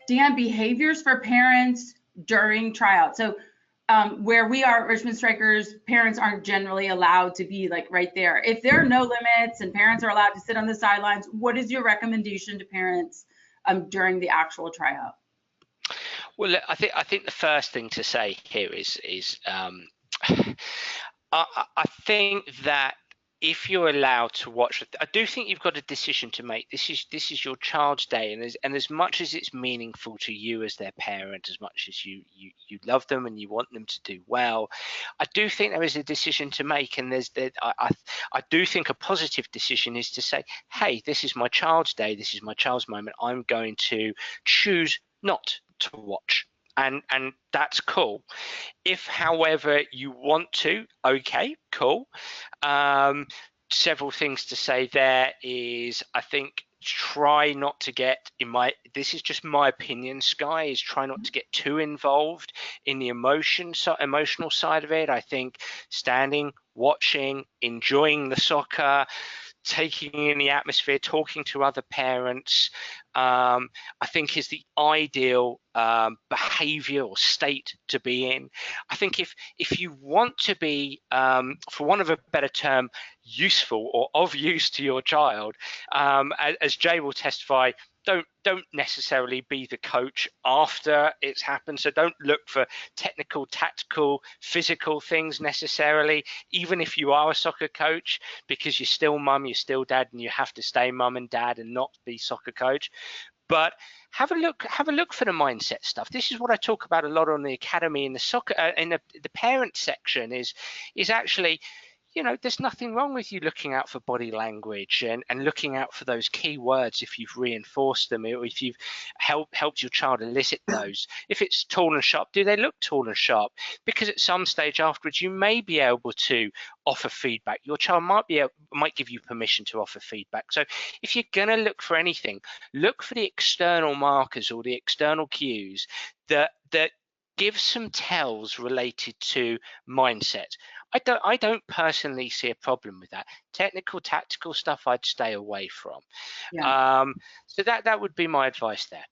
Dan, behaviors for parents during tryout. So where we are at Richmond Strikers, parents aren't generally allowed to be like right there. If there are no limits and parents are allowed to sit on the sidelines, what is your recommendation to parents during the actual tryout? Well, I think the first thing to say here is I think that if you're allowed to watch, I do think you've got a decision to make. This is your child's day, and as much as it's meaningful to you as their parent, as much as you love them and you want them to do well, I do think there is a decision to make. And I do think a positive decision is to say, hey, this is my child's day, this is my child's moment. I'm going to choose not to watch. And that's cool. If, however, you want to, okay, cool. Several things to say there is, I think, try not to get, this is just my opinion, Sky, is try not to get too involved in the emotional side of it. I think standing, watching, enjoying the soccer, taking in the atmosphere, talking to other parents, I think is the ideal behavior or state to be in. I think if you want to be, for want of a better term, useful or of use to your child, as Jay will testify, don't necessarily be the coach after it's happened. So don't look for technical, tactical, physical things necessarily, even if you are a soccer coach, because you're still mum, you're still dad, and you have to stay mum and dad and not be soccer coach. But have a look for the mindset stuff. This is what I talk about a lot on the academy in the soccer, in the parent section is actually, there's nothing wrong with you looking out for body language and looking out for those key words if you've reinforced them, or if you've helped your child elicit those. If it's tall and sharp, do they look tall and sharp? Because at some stage afterwards, you may be able to offer feedback. Your child might give you permission to offer feedback. So if you're going to look for anything, look for the external markers or the external cues that give some tells related to mindset. I don't personally see a problem with that. Technical, tactical stuff I'd stay away from. Yeah. So that would be my advice there.